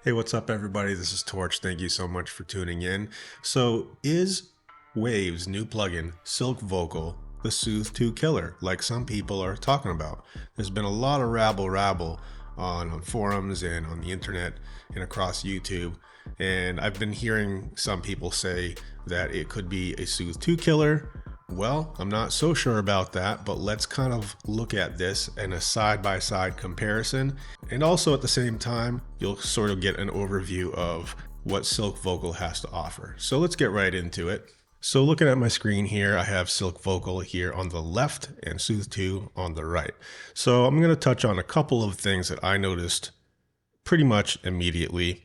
Hey, what's up, everybody? This is Torch. Thank you so much for tuning in. So, is Wave's new plugin, Silk Vocal, the Soothe 2 killer, like some people are talking about? There's been a lot of rabble on forums and on the internet and across YouTube, and I've been hearing some people say that it could be a Soothe 2 killer. Well, I'm not so sure about that, but let's kind of look at this in a side-by-side comparison. And also at the same time, you'll sort of get an overview of what Silk Vocal has to offer. So let's get right into it. So looking at my screen here, I have Silk Vocal here on the left and Soothe 2 on the right. So I'm going to touch on a couple of things that I noticed pretty much immediately.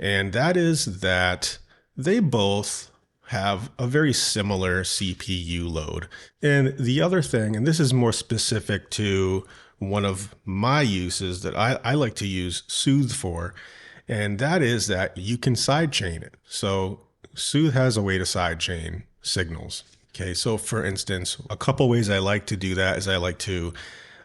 And that is that they both have a very similar CPU load. And the other thing, and this is more specific to one of my uses that I like to use Soothe for, and that is that you can sidechain it. So Soothe has a way to sidechain signals. Okay, so for instance, a couple ways I like to do that is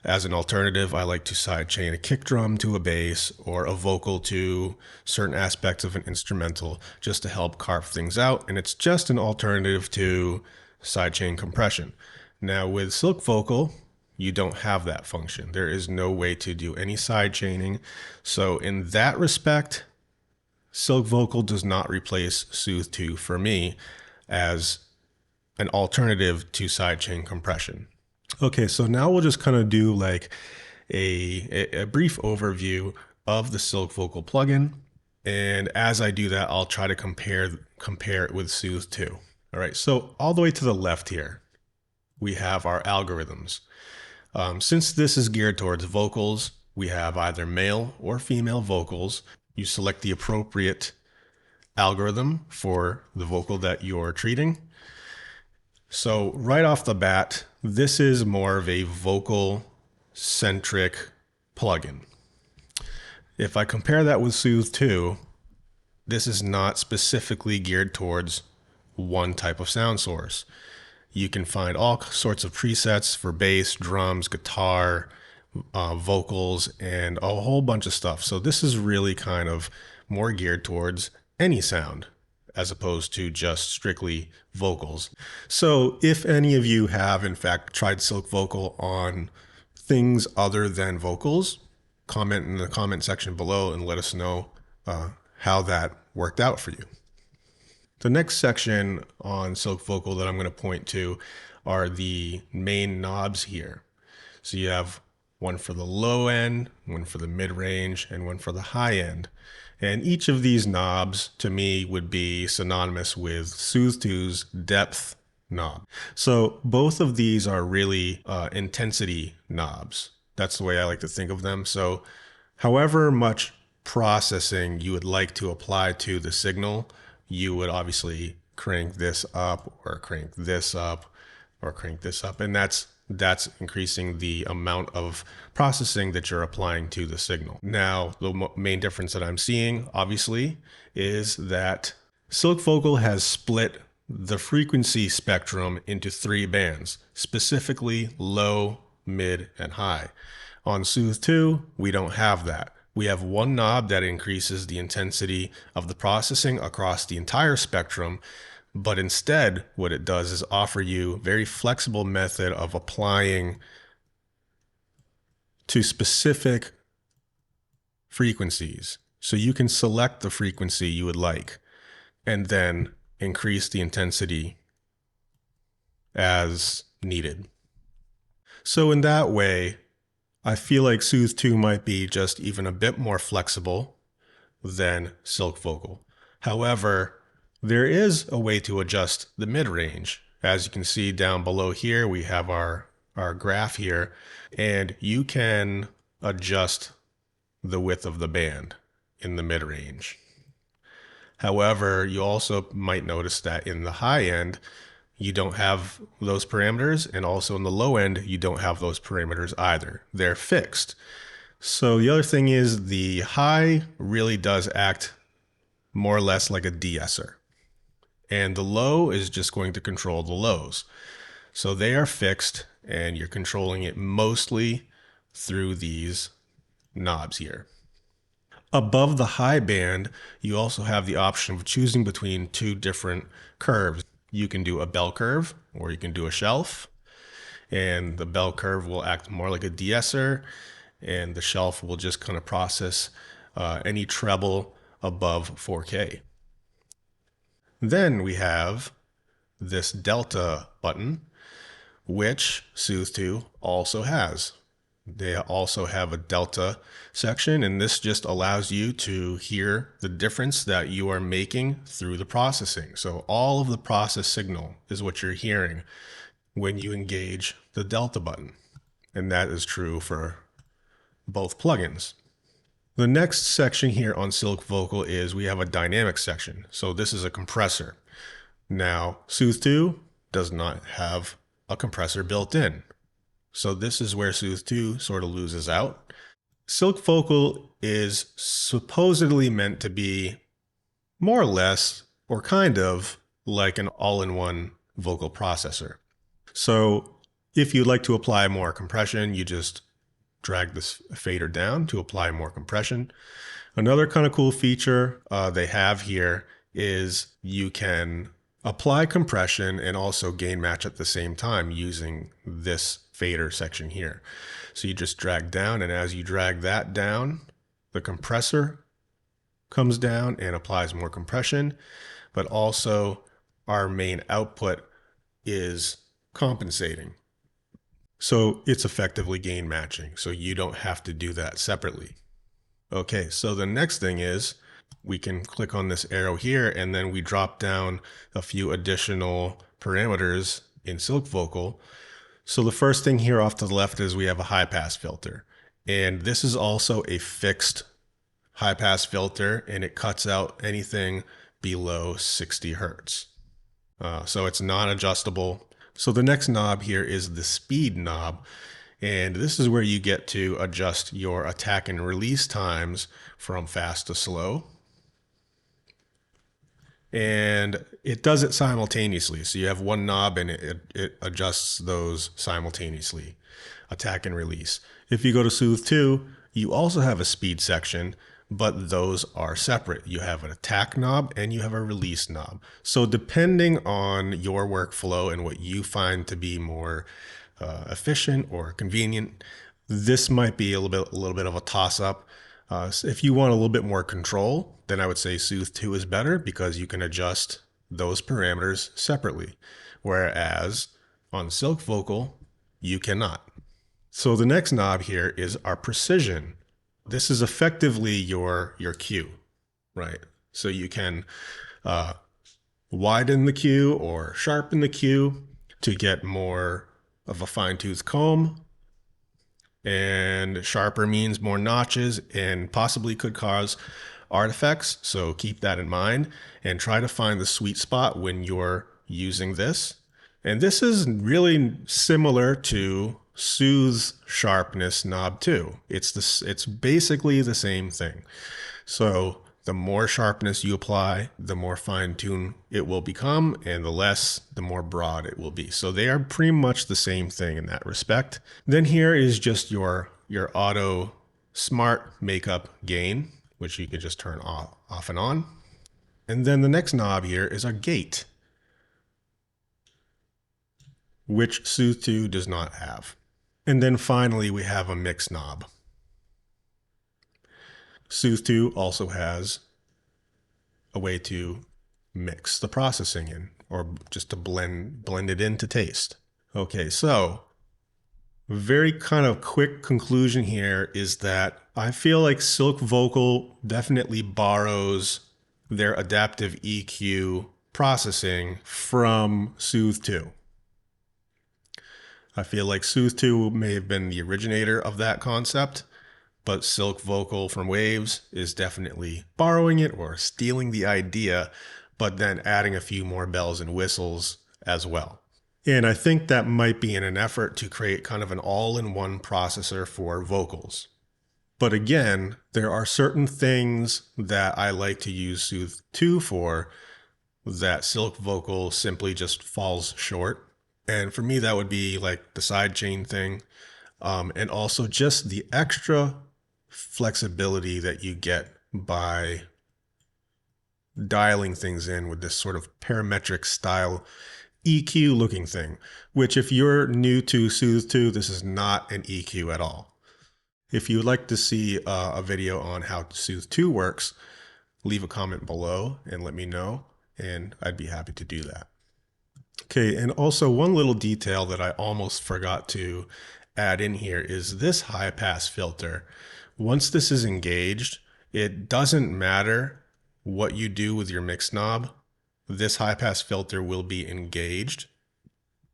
as an alternative, I like to sidechain a kick drum to a bass or a vocal to certain aspects of an instrumental just to help carve things out. And it's just an alternative to sidechain compression. Now with Silk Vocal, you don't have that function. There is no way to do any sidechaining. So in that respect, Silk Vocal does not replace Soothe 2 for me as an alternative to sidechain compression. Okay, so now we'll just kind of do like a brief overview of the Silk Vocal plugin. And as I do that, I'll try to compare it with Soothe 2. All right, so all the way to the left here, we have our algorithms. Since this is geared towards vocals, we have either male or female vocals. You select the appropriate algorithm for the vocal that you're treating. So right off the bat, this is more of a vocal-centric plugin. If I compare that with Soothe 2, this is not specifically geared towards one type of sound source. You can find all sorts of presets for bass, drums, guitar, vocals, and a whole bunch of stuff. So this is really kind of more geared towards any sound, as opposed to just strictly vocals. So if any of you have in fact tried Silk Vocal on things other than vocals, comment in the comment section below and let us know how that worked out for you. The next section on Silk Vocal that I'm going to point to are the main knobs here. So you have one for the low end, one for the mid range, and one for the high end. And each of these knobs to me would be synonymous with Soothe 2's depth knob. So both of these are really intensity knobs. That's the way I like to think of them. So however much processing you would like to apply to the signal, you would obviously crank this up or crank this up or crank this up. And that's increasing the amount of processing that you're applying to the signal. Now, the main difference that I'm seeing, obviously, is that Silk Vocal has split the frequency spectrum into 3 bands, specifically low, mid, and high. On Soothe 2, we don't have that. We have one knob that increases the intensity of the processing across the entire spectrum. But instead, what it does is offer you a very flexible method of applying to specific frequencies. So you can select the frequency you would like and then increase the intensity as needed. So in that way, I feel like Soothe 2 might be just even a bit more flexible than Silk Vocal. However, there is a way to adjust the mid-range. As you can see down below here, we have our graph here, and you can adjust the width of the band in the mid-range. However, you also might notice that in the high end, you don't have those parameters, and also in the low end, you don't have those parameters either. They're fixed. So the other thing is the high really does act more or less like a de-esser. And the low is just going to control the lows. So they are fixed and you're controlling it mostly through these knobs here. Above the high band, you also have the option of choosing between two different curves. You can do a bell curve or you can do a shelf, and the bell curve will act more like a de-esser, and the shelf will just kind of process any treble above 4K. Then we have this delta button, which Soothe 2 also has. They also have a delta section, and this just allows you to hear the difference that you are making through the processing. So all of the process signal is what you're hearing when you engage the delta button. And that is true for both plugins. The next section here on silkvocal is we have a dynamic section. So this is a compressor. Now, Soothe 2 does not have a compressor built in. So this is where Soothe 2 sort of loses out. Silkvocal is supposedly meant to be more or less, or kind of, like an all-in-one vocal processor. So if you'd like to apply more compression, you just drag this fader down to apply more compression. Another kind of cool feature they have here is you can apply compression and also gain match at the same time using this fader section here. So you just drag down, and as you drag that down, the compressor comes down and applies more compression, but also our main output is compensating. So it's effectively gain matching, so you don't have to do that separately. Okay, so the next thing is we can click on this arrow here, and then we drop down a few additional parameters in silkvocal. So the first thing here off to the left is we have a high pass filter, and this is also a fixed high pass filter, and it cuts out anything below 60 hertz. So it's non-adjustable. So the next knob here is the speed knob, and this is where you get to adjust your attack and release times from fast to slow. And it does it simultaneously. So you have one knob and it adjusts those simultaneously, attack and release. If you go to Soothe 2, you also have a speed section, but those are separate. You have an attack knob and you have a release knob. So depending on your workflow and what you find to be more efficient or convenient, this might be a little bit of a toss-up. If you want a little bit more control, then I would say Soothe 2 is better because you can adjust those parameters separately, whereas on silkvocal, you cannot. So the next knob here is our precision. This is effectively your cue, right? So you can widen the cue or sharpen the cue to get more of a fine-tooth comb. And sharper means more notches and possibly could cause artifacts. So keep that in mind and try to find the sweet spot when you're using this. And this is really similar to Soothe sharpness knob too. It's basically the same thing. So the more sharpness you apply, the more fine-tuned it will become, and the less, the more broad it will be. So they are pretty much the same thing in that respect. Then here is just your auto smart makeup gain, which you can just turn off and on. And then the next knob here is a gate, which Soothe 2 does not have. And then finally, we have a mix knob. Soothe 2 also has a way to mix the processing in, or just to blend it in to taste. Okay, so very kind of quick conclusion here is that I feel like silkvocal definitely borrows their adaptive EQ processing from Soothe 2. I feel like Soothe 2 may have been the originator of that concept, but silkvocal from Waves is definitely borrowing it or stealing the idea, but then adding a few more bells and whistles as well. And I think that might be in an effort to create kind of an all-in-one processor for vocals. But again, there are certain things that I like to use Soothe 2 for that silkvocal simply just falls short. And for me, that would be like the sidechain thing, and also just the extra flexibility that you get by dialing things in with this sort of parametric style EQ looking thing, which if you're new to Soothe 2, this is not an EQ at all. If you would like to see a video on how Soothe 2 works, leave a comment below and let me know, and I'd be happy to do that. Okay, and also one little detail that I almost forgot to add in here is this high pass filter. Once this is engaged, it doesn't matter what you do with your mix knob. This high pass filter will be engaged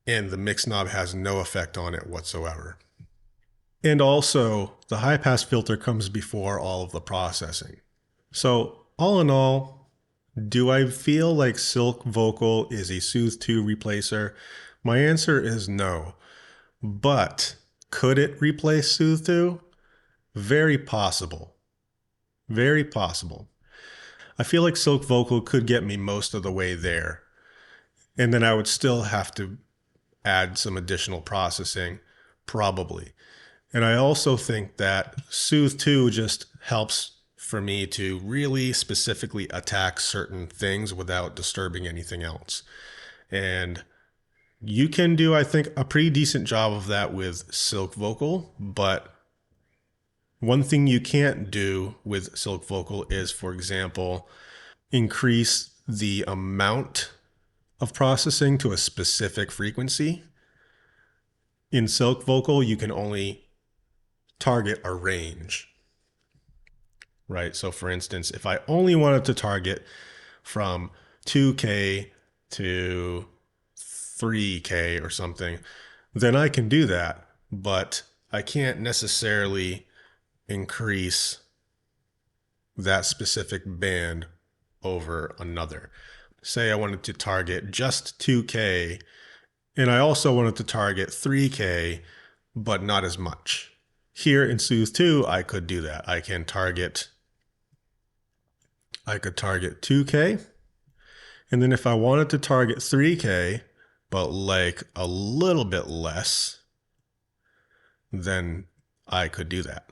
and the mix knob has no effect on it whatsoever. And also, the high pass filter comes before all of the processing. So all in all, do I feel like silkvocal is a Soothe 2 replacer? My answer is no. But could it replace Soothe 2? Very possible. Very possible. I feel like silkvocal could get me most of the way there. And then I would still have to add some additional processing, probably. And I also think that Soothe 2 just helps for me to really specifically attack certain things without disturbing anything else. And you can do, I think, a pretty decent job of that with silkvocal, but one thing you can't do with silkvocal is, for example, increase the amount of processing to a specific frequency. In silkvocal, you can only target a range, right? So for instance, if I only wanted to target from 2K to 3K or something, then I can do that, but I can't necessarily increase that specific band over another. Say I wanted to target just 2K and I also wanted to target 3K, but not as much. Here in Soothe 2, I could do that. I could target 2K. And then if I wanted to target 3K, but like a little bit less, then I could do that.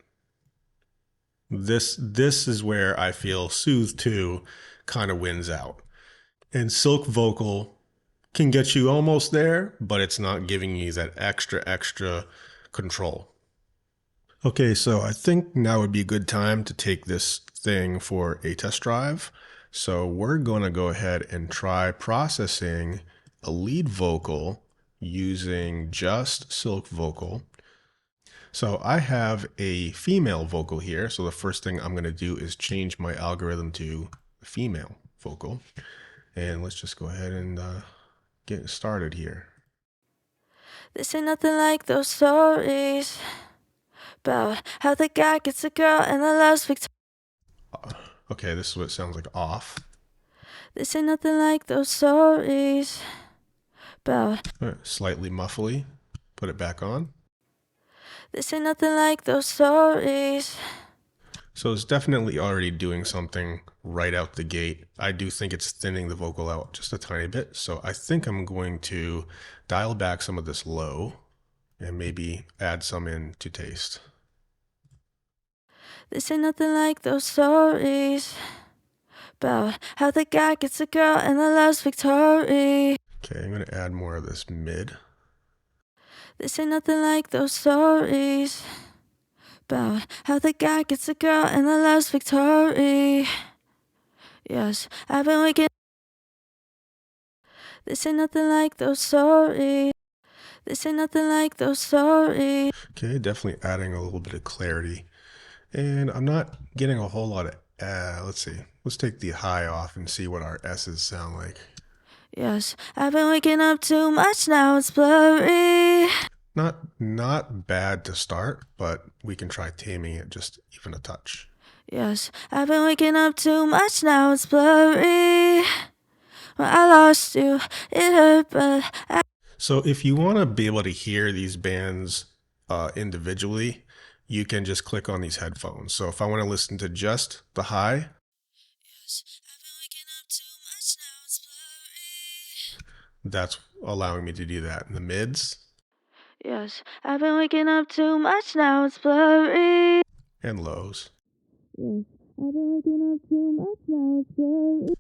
This is where I feel Soothe 2 kind of wins out. And silkvocal can get you almost there, but it's not giving you that extra control. Okay, so I think now would be a good time to take this thing for a test drive. So we're going to go ahead and try processing a lead vocal using just silkvocal. So I have a female vocal here. So the first thing I'm going to do is change my algorithm to female vocal. And let's just go ahead and get started here. This ain't nothing like those stories about how the guy gets a girl and the love's victorious. Okay, this is what it sounds like off. This ain't nothing like those stories about. Slightly muffly. Put it back on. This ain't nothing like those stories. So it's definitely already doing something right out the gate. I do think it's thinning the vocal out just a tiny bit. So I think I'm going to dial back some of this low and maybe add some in to taste. This ain't nothing like those stories about how the guy gets a girl and the love's victorious. Okay, I'm going to add more of this mid. This ain't nothing like those stories about how the guy gets a girl and the love's victorious. Yes, I've been waking. This ain't nothing like those stories. This ain't nothing like those stories. Okay, definitely adding a little bit of clarity. And I'm not getting a whole lot of, let's see. Let's take the high off and see what our S's sound like. Yes, I've been waking up too much, now it's blurry. Not bad to start, but we can try taming it just even a touch. Yes, I've been waking up too much, now it's blurry. When I lost you, it hurt, but So if you want to be able to hear these bands individually, you can just click on these headphones. So if I want to listen to just the high, yes, I've been waking up too much, now it's blurry. that's allowing me to do that. In the mids, Yes, I've been waking up too much, now it's blurry. and lows. I've been waking up too much now, it's blurry.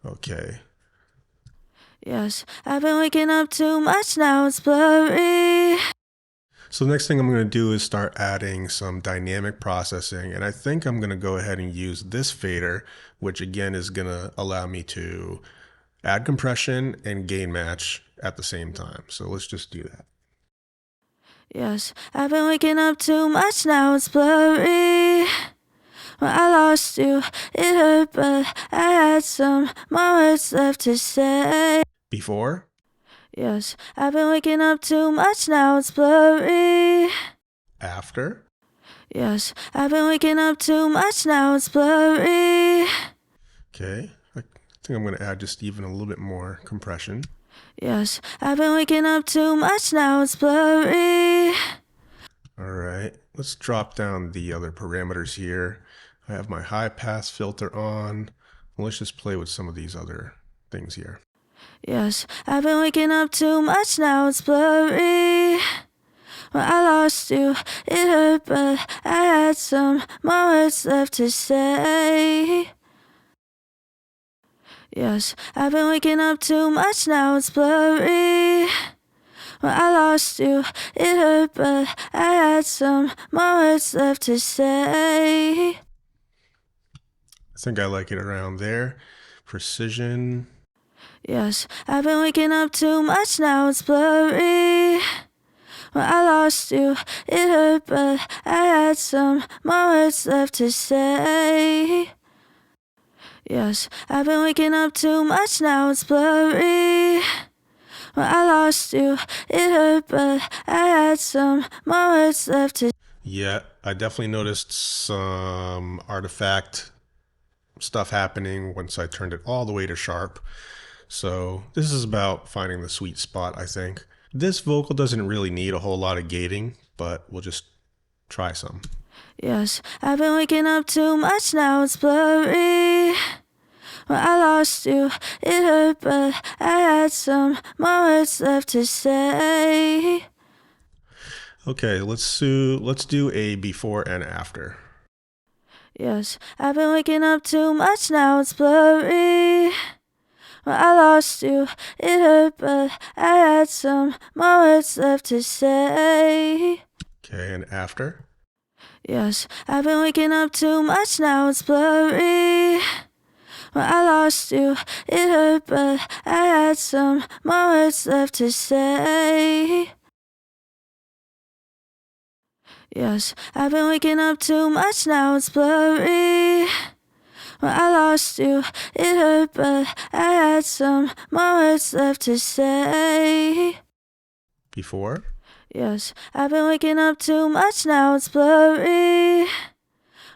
Okay. Yes, I've been waking up too much now, it's blurry. So the next thing I'm going to do is start adding some dynamic processing, and I think I'm going to go ahead and use this fader, which again is going to allow me to add compression and gain match at the same time. So let's just do that. Yes, I've been waking up too much now, it's blurry. When I lost you, it hurt, but I had some more words left to say. Before? Yes, I've been waking up too much now, it's blurry. After? Yes, I've been waking up too much now, it's blurry. Okay, I think I'm going to add just even a little bit more compression. Yes, I've been waking up too much now, it's blurry. All right, let's drop down the other parameters here. I have my high pass filter on. Let's just play with some of these other things here. Yes, I've been waking up too much now, it's blurry. When I lost you, it hurt, but I had some more words left to say. Yes, I've been waking up too much now, it's blurry. When I lost you, it hurt, but I had some more words left to say. I think I like it around there. Precision. Yes, I've been waking up too much now, it's blurry. When I lost you, it hurt, but I had some more words left to say. Yes, I've been waking up too much now, it's blurry. When I lost you, it hurt, but I had some more words left to say. Yeah, I definitely noticed some artifact stuff happening once I turned it all the way to sharp. So this is about finding the sweet spot, I think. This vocal doesn't really need a whole lot of gating, but we'll just try some. Yes, I've been waking up too much now, it's blurry. When I lost you, it hurt, but I had some more words left to say. Okay, let's do a before and after. Yes, I've been waking up too much now, it's blurry. When I lost you, it hurt, but I had some more words left to say. Okay, and after? Yes, I've been waking up too much now, it's blurry. When I lost you, it hurt, but I had some more words left to say. Yes, I've been waking up too much now, it's blurry. When I lost you, it hurt, but I had some more words left to say. Before? Yes, I've been waking up too much now, it's blurry.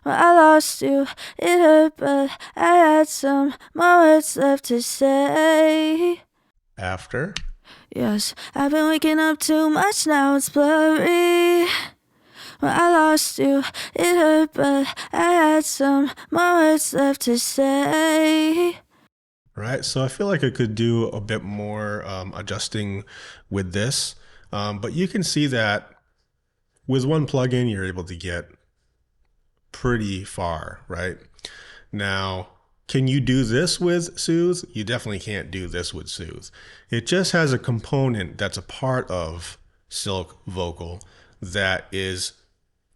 When I lost you, it hurt, but I had some more words left to say. After? Yes, I've been waking up too much now, it's blurry. When I lost you, it hurt, but I had some more words left to say. Right, so I feel like I could do a bit more adjusting with this, but you can see that with one plugin, you're able to get pretty far, right? Now, can you do this with Soothe? You definitely can't do this with Soothe. It just has a component that's a part of silkvocal that is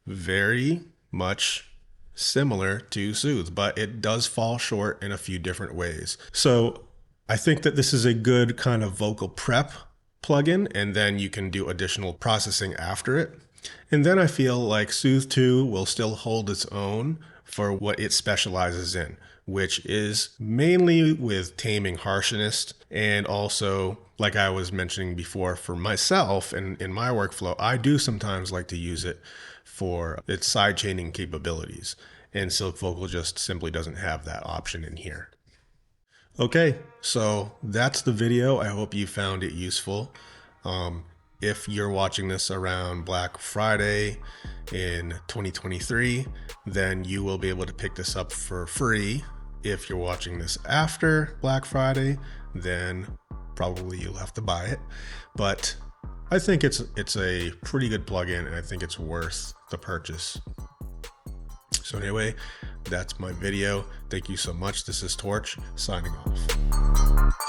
very much similar to Soothe, but it does fall short in a few different ways. So I think that this is a good kind of vocal prep plugin, and then you can do additional processing after it. And then I feel like Soothe 2 will still hold its own for what it specializes in, which is mainly with taming harshness, and also, like I was mentioning before, for myself and in my workflow, I do sometimes like to use it for its sidechaining capabilities, and silkvocal just simply doesn't have that option in here. Okay, so that's the video. I hope you found it useful. If you're watching this around Black Friday in 2023, then you will be able to pick this up for free. If you're watching this after Black Friday, then probably you'll have to buy it. But I think it's a pretty good plugin, and I think it's worth the purchase. So anyway, that's my video. Thank you so much. This is Torch signing off.